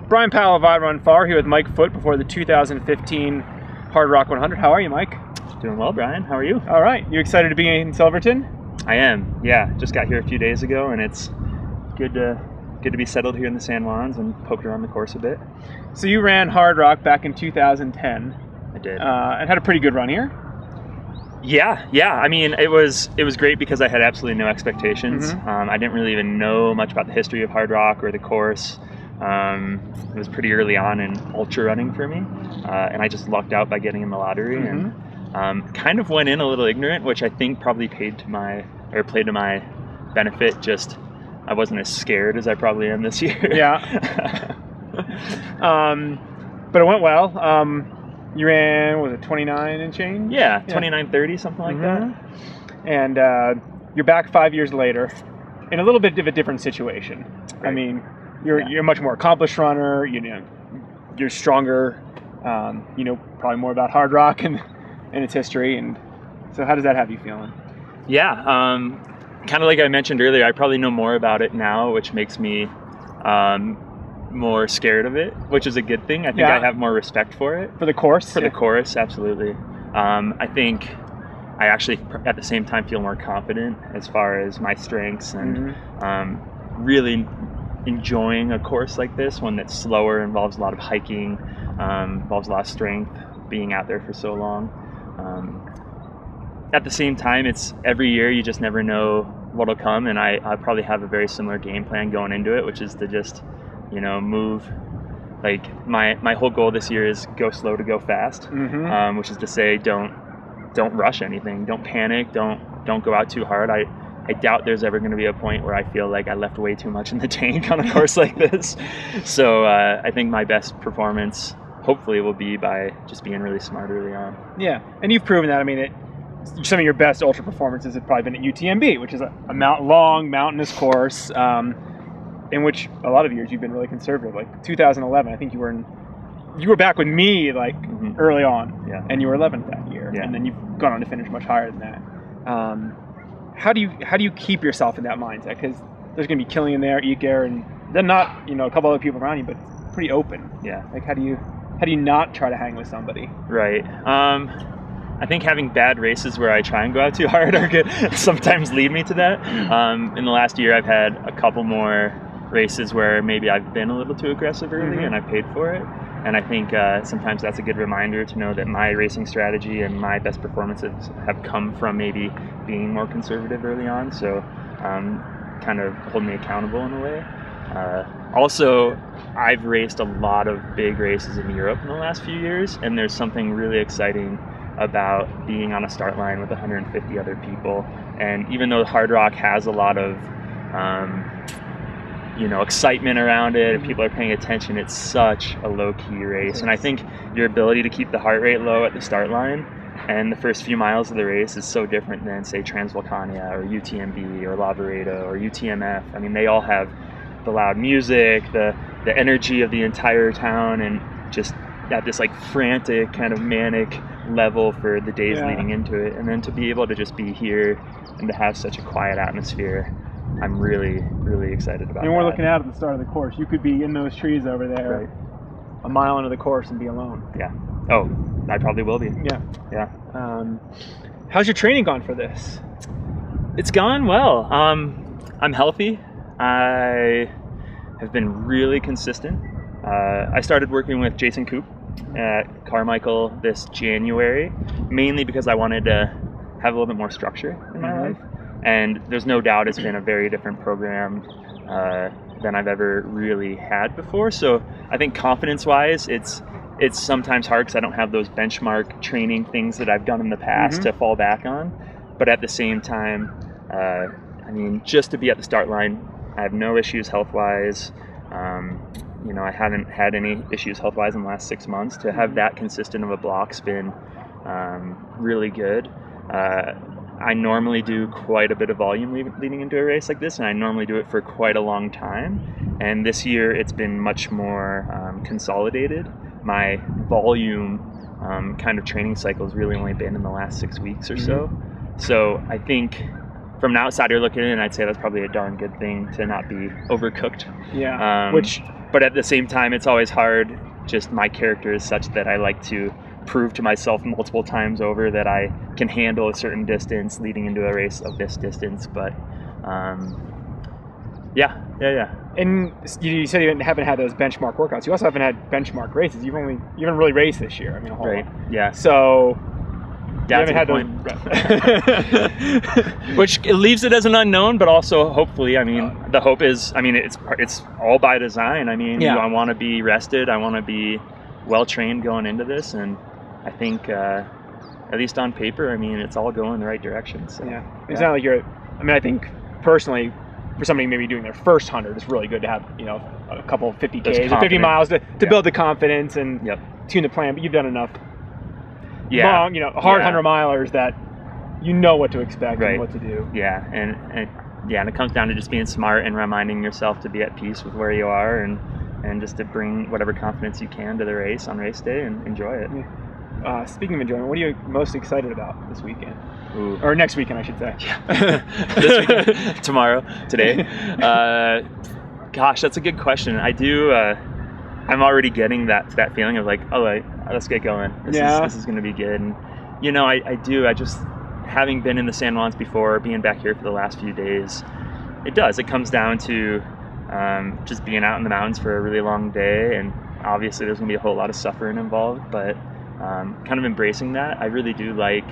Brian Powell of I Run Far here with Mike Foote before the 2015 Hardrock 100. How are you, Mike? Doing well, Brian. How are you? All right. You excited to be in Silverton? I am. Yeah, just got here a few days ago, and it's good to be settled here in the San Juans and poked around the course a bit. So you ran Hardrock back in 2010. I did. And had a pretty good run here. Yeah. I mean, it was great because I had absolutely no expectations. Mm-hmm. I didn't really even know much about the history of Hardrock or the course. It was pretty early on in ultra running for me, and I just lucked out by getting in the lottery, mm-hmm. and kind of went in a little ignorant, which I think probably played to my benefit. Just I wasn't as scared as I probably am this year. Yeah. But it went well. You ran, what was it, 29 and change? Yeah, 29:30, something like mm-hmm. that. And you're back 5 years later in a little bit of a different situation. Right. I mean, you're a much more accomplished runner. You're stronger. Probably more about Hardrock and its history. And so, how does that have you feeling? Yeah, kind of like I mentioned earlier, I probably know more about it now, which makes me more scared of it, which is a good thing. I think I have more respect for it. For the course? For the course, absolutely. I think I actually, at the same time, feel more confident as far as my strengths and mm-hmm. Really enjoying a course like this, one that's slower, involves a lot of hiking, involves a lot of strength, being out there for so long. At the same time, it's every year, you just never know what'll come, and I probably have a very similar game plan going into it, which is to just move. Like my whole goal this year is go slow to go fast, mm-hmm. Which is to say don't rush anything, don't panic, don't go out too hard. I doubt there's ever going to be a point where I feel like I left way too much in the tank on a course like this. So I think my best performance hopefully will be by just being really smart early on. Yeah, and you've proven that. I mean, some of your best ultra performances have probably been at UTMB, which is a long mountainous course. In which a lot of years you've been really conservative. Like 2011, I think you were back with me mm-hmm. early on, yeah. And you were 11th that year, yeah. And then you've gone on to finish much higher than that. How do you keep yourself in that mindset? Because there's going to be Killian there, Iker, and then not a couple other people around you, but it's pretty open. Yeah. Like how do you not try to hang with somebody? Right. I think having bad races where I try and go out too hard are good. Sometimes lead me to that. In the last year, I've had a couple more races where maybe I've been a little too aggressive early, mm-hmm. and I paid for it. And I think sometimes that's a good reminder to know that my racing strategy and my best performances have come from maybe being more conservative early on. So kind of hold me accountable in a way. Also, I've raced a lot of big races in Europe in the last few years, and there's something really exciting about being on a start line with 150 other people. And even though Hardrock has a lot of excitement around it and people are paying attention, it's such a low-key race. And I think your ability to keep the heart rate low at the start line and the first few miles of the race is so different than, say, Transvolcania or UTMB or Lavaredo or UTMF. I mean, they all have the loud music, the energy of the entire town, and just at this frantic kind of manic level for the days leading into it. And then to be able to just be here and to have such a quiet atmosphere, I'm really, really excited about. And we're looking out at the start of the course. You could be in those trees over there, right, a mile into the course and be alone. Yeah. Oh, I probably will be. Yeah. How's your training gone for this? It's gone well. I'm healthy. I have been really consistent. I started working with Jason Koop at Carmichael this January, mainly because I wanted to have a little bit more structure in my mm-hmm. life. And there's no doubt it's been a very different program than I've ever really had before. So I think confidence-wise, it's sometimes hard because I don't have those benchmark training things that I've done in the past mm-hmm. to fall back on. But at the same time, just to be at the start line, I have no issues health-wise. I haven't had any issues health-wise in the last 6 months. To have that consistent of a block's been really good. I normally do quite a bit of volume leading into a race like this, and I normally do it for quite a long time. And this year it's been much more consolidated. My volume kind of training cycle has really only been in the last 6 weeks or so. So I think from an outsider looking in, I'd say that's probably a darn good thing to not be overcooked. Yeah, which But at the same time, it's always hard. Just my character is such that I like to prove to myself multiple times over that I can handle a certain distance leading into a race of this distance. But yeah. And you said you haven't had those benchmark workouts. You also haven't had benchmark races. You haven't really raced this year. I mean, a whole Right. lot. Yeah. So That's you haven't had those. Which leaves it as an unknown, but also hopefully, I mean, the hope is, I mean, it's all by design. I mean, I want to be rested. I want to be well trained going into this, and I think at least on paper, I mean, it's all going in the right direction. So, it's not like you're. I mean, I think personally, for somebody maybe doing their first 100, it's really good to have a couple 50Ks or 50 miles to build the confidence and tune the plan. But you've done enough long, hard 100 milers that you know what to expect and what to do. Yeah, and it comes down to just being smart and reminding yourself to be at peace with where you are and just to bring whatever confidence you can to the race on race day and enjoy it. Yeah. Speaking of enjoyment, what are you most excited about this weekend? Ooh. Or next weekend, I should say. This weekend, tomorrow, today. Gosh, that's a good question. I do. I'm already getting that feeling of like, all right, let's get going. This is going to be good. And I do. I just, having been in the San Juans before, being back here for the last few days, it comes down to just being out in the mountains for a really long day, and obviously there's going to be a whole lot of suffering involved, but kind of embracing that. I really do like.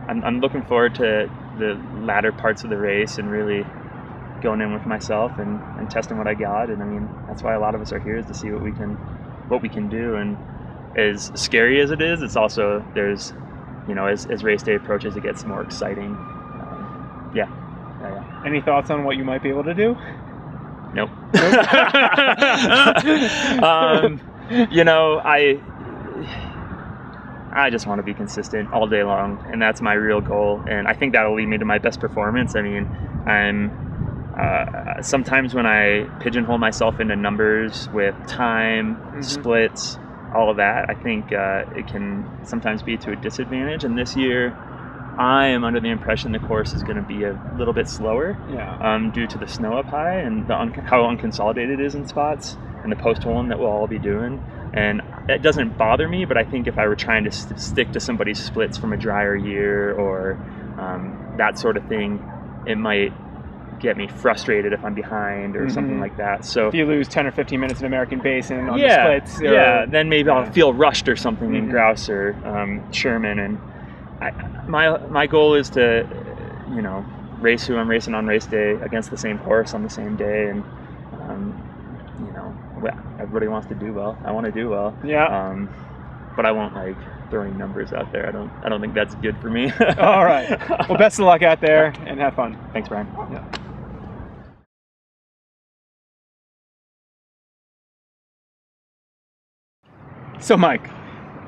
I'm looking forward to the latter parts of the race and really going in with myself and testing what I got. And I mean, that's why a lot of us are here, is to see what we can do. And as scary as it is, it's also, there's, as race day approaches, it gets more exciting. Yeah. Any thoughts on what you might be able to do? Nope. I just want to be consistent all day long, and that's my real goal. And I think that'll lead me to my best performance. I mean, I'm sometimes when I pigeonhole myself into numbers with time, splits, all of that, I think it can sometimes be to a disadvantage. And this year, I am under the impression the course is going to be a little bit slower due to the snow up high and how unconsolidated it is in spots and the post holing that we'll all be doing. And it doesn't bother me, but I think if I were trying to stick to somebody's splits from a drier year or that sort of thing, it might get me frustrated if I'm behind or something like that. So if you lose 10 or 15 minutes in American Basin on the splits, then maybe I'll feel rushed or something in Grouse or Sherman. And my goal is to, race who I'm racing on race day against the same horse on the same day, and everybody wants to do well. I want to do well. Yeah. But I won't like throwing numbers out there. I don't think that's good for me. All right. Well, best of luck out there and have fun. Thanks, Brian. Yeah. So, Mike,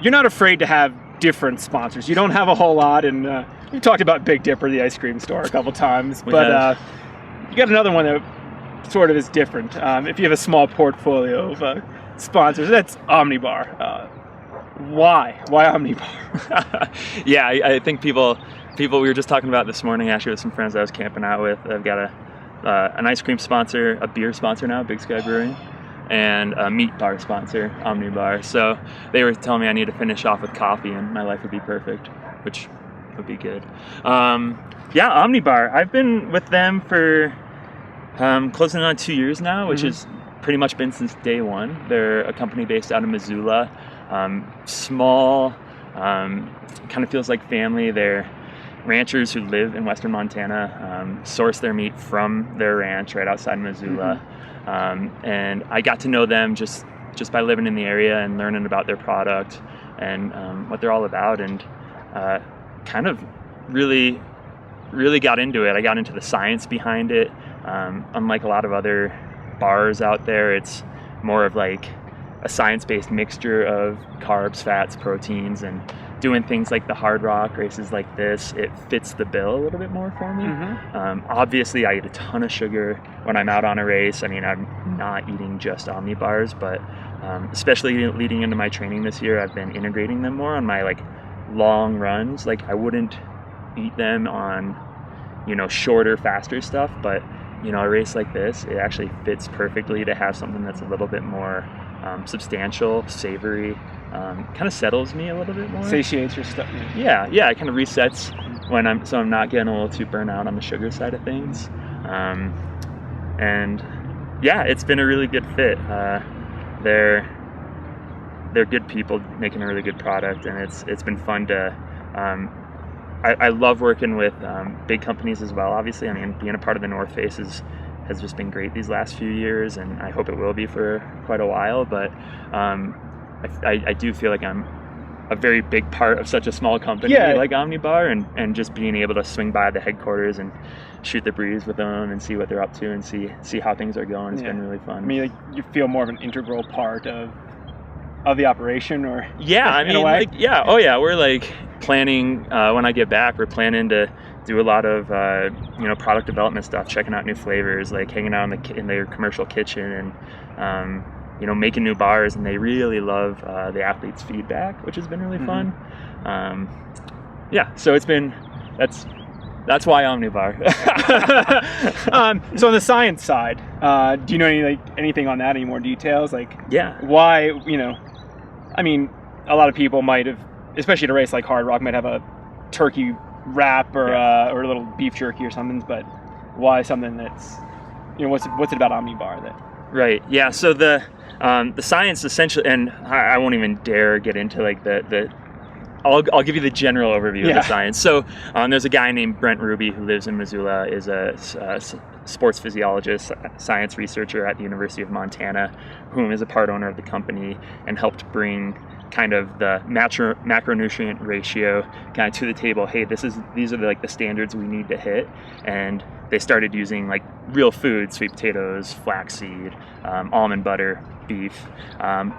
you're not afraid to have different sponsors. You don't have a whole lot, and we've talked about Big Dipper, the ice cream store, a couple times, but you got another one that sort of is different. If you have a small portfolio of sponsors, that's Omnibar. Why Omnibar? Yeah, I think people we were just talking about this morning, actually, with some friends I was camping out with. I've got an ice cream sponsor, a beer sponsor now, Big Sky Brewing, and a meat bar sponsor, Omnibar. So they were telling me I need to finish off with coffee and my life would be perfect, which would be good. Omnibar. I've been with them for closing on 2 years now, which has pretty much been since day one. They're a company based out of Missoula. Small, kind of feels like family. They're ranchers who live in western Montana, source their meat from their ranch right outside Missoula. And I got to know them just by living in the area and learning about their product and what they're all about, and kind of really got into it. I got into the science behind it. Unlike a lot of other bars out there, it's more of like a science-based mixture of carbs, fats, proteins, and doing things like the Hardrock races like this, it fits the bill a little bit more for me. Obviously, I eat a ton of sugar when I'm out on a race. I mean, I'm not eating just Omni bars, but especially leading into my training this year, I've been integrating them more on my like long runs. Like I wouldn't eat them on, shorter, faster stuff, but a race like this, it actually fits perfectly to have something that's a little bit more substantial, savory, kind of settles me a little bit more. Satiates your stuff. Yeah, it kind of resets when I'm not getting a little too burnt out on the sugar side of things. And yeah, it's been a really good fit. They're good people making a really good product, and it's been fun to. I love working with big companies as well. Obviously, I mean, being a part of the North Face has just been great these last few years, and I hope it will be for quite a while. But I do feel like I'm a very big part of such a small company like Omnibar, and just being able to swing by the headquarters and shoot the breeze with them and see what they're up to and see how things are going. It's been really fun. I mean, like, you feel more of an integral part of the operation, or we're like planning when I get back. We're planning to do a lot of product development stuff, checking out new flavors, like hanging out in their commercial kitchen, and making new bars. And they really love the athletes' feedback, which has been really fun. So that's why Omnibar. So on the science side, do you know anything on that? Any more details? Why? I mean, a lot of people might have, especially at a race like Hardrock, might have a turkey wrap or a little beef jerky or something. But why something that's, what's it about Omnibar that? Right. Yeah. So the science essentially, and I won't even dare get into like the. I'll give you the general overview of the science. So there's a guy named Brent Ruby who lives in Missoula, is a sports physiologist, science researcher at the University of Montana, whom is a part owner of the company and helped bring kind of the macronutrient ratio kind of to the table. Hey, these are the standards we need to hit. And they started using like real food, sweet potatoes, flaxseed, almond butter, beef,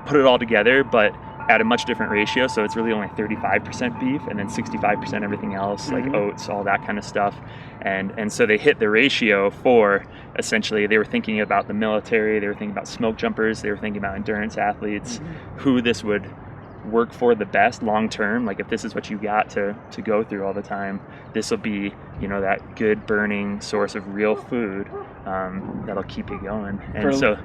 put it all together, but at a much different ratio. So it's really only 35% beef and then 65% everything else, like oats, all that kind of stuff. And so they hit the ratio for, essentially, they were thinking about the military, they were thinking about smoke jumpers, they were thinking about endurance athletes, who this would work for the best long term. Like, if this is what you got to go through all the time, this will be, that good burning source of real food that'll keep you going. And so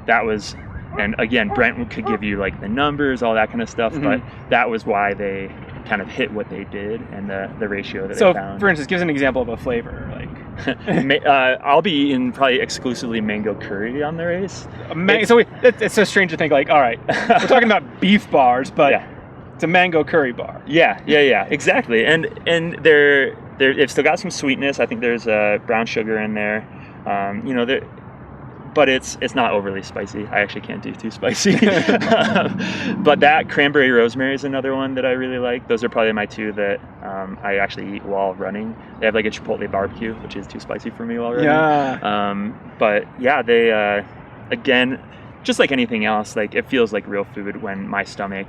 that was, and again, Brent could give you like the numbers, all that kind of stuff, but that was why they kind of hit what they did and the ratio that they found. So, for instance, give us an example of a flavor. I'll be eating probably exclusively mango curry on the race. It's so strange to think, like, all right, we're talking about beef bars, but it's a mango curry bar. Yeah, exactly. And they've still got some sweetness. I think there's brown sugar in there. But it's not overly spicy. I actually can't do too spicy. But that cranberry rosemary is another one that I really like. Those are probably my two that I actually eat while running. They have like a chipotle barbecue, which is too spicy for me while running. But yeah, they again, just like anything else, like it feels like real food when my stomach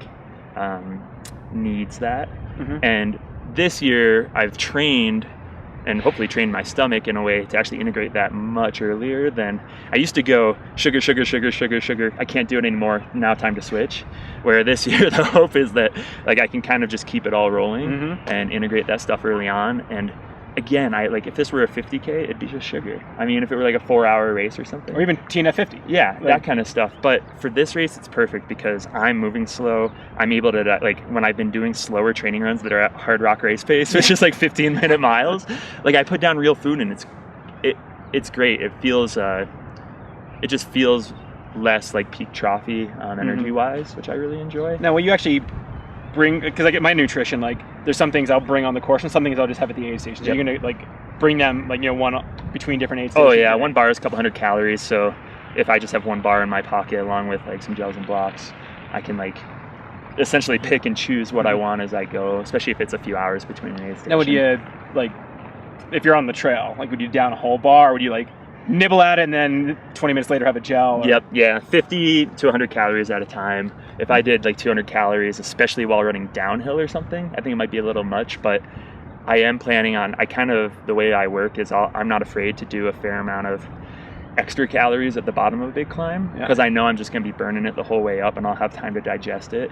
needs that. And this year I've trained and hopefully train my stomach in a way to actually integrate that much earlier than I used to go sugar. I can't do it anymore. Now time to switch. Where this year the hope is that like I can kind of just keep it all rolling and integrate that stuff early on. And again, if this were a 50K, it'd be just sugar. I mean, if it were like a 4-hour race or something. Or even TNF 50. Yeah, that kind of stuff. But for this race, it's perfect because I'm moving slow. I'm able to, when I've been doing slower training runs that are at Hardrock race pace, which is like 15-minute miles, like I put down real food and it's great. It feels, it just feels less like peak trophy energy-wise, which I really enjoy. Now, will you actually bring, because I get my nutrition, like there's some things I'll bring on the course and some things I'll just have at the aid station. So you're gonna like bring them one between different aid stations? Oh yeah, one bar is a couple hundred calories. So if I just have one bar in my pocket along with like some gels and blocks, I can like essentially pick and choose what I want as I go, especially if it's a few hours between an aid station. Now, would you if you're on the trail, would you down a whole bar, or would you nibble at it and then 20 minutes later have a gel? Yep, yeah, 50 to 100 calories at a time. If I did 200 calories, especially while running downhill or something, I think it might be a little much, but I am planning on, the way I work is I'm not afraid to do a fair amount of extra calories at the bottom of a big climb because I know I'm just going to be burning it the whole way up and I'll have time to digest it.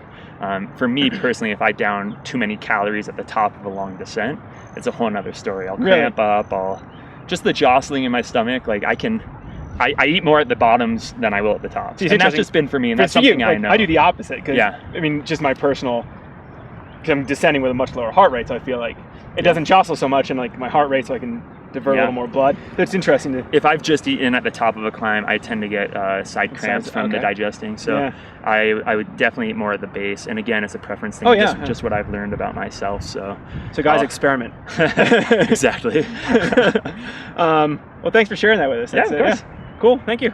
For me personally, if I down too many calories at the top of a long descent, it's a whole nother story. I'll cramp up, I'll just the jostling in my stomach. Like I eat more at the bottoms than I will at the tops. And that's just been for me, and that's something I know. I do the opposite, because Yeah. I mean, just my personal, because I'm descending with a much lower heart rate, so I feel like it doesn't jostle so much, and like my heart rate, so I can divert a little more blood. So it's interesting to. If I've just eaten at the top of a climb, I tend to get side cramps from the digesting. So I would definitely eat more at the base. And again, it's a preference thing. Just what I've learned about myself. So guys, experiment. Exactly. Well, thanks for sharing that with us. Yeah, of course. Cool. Thank you.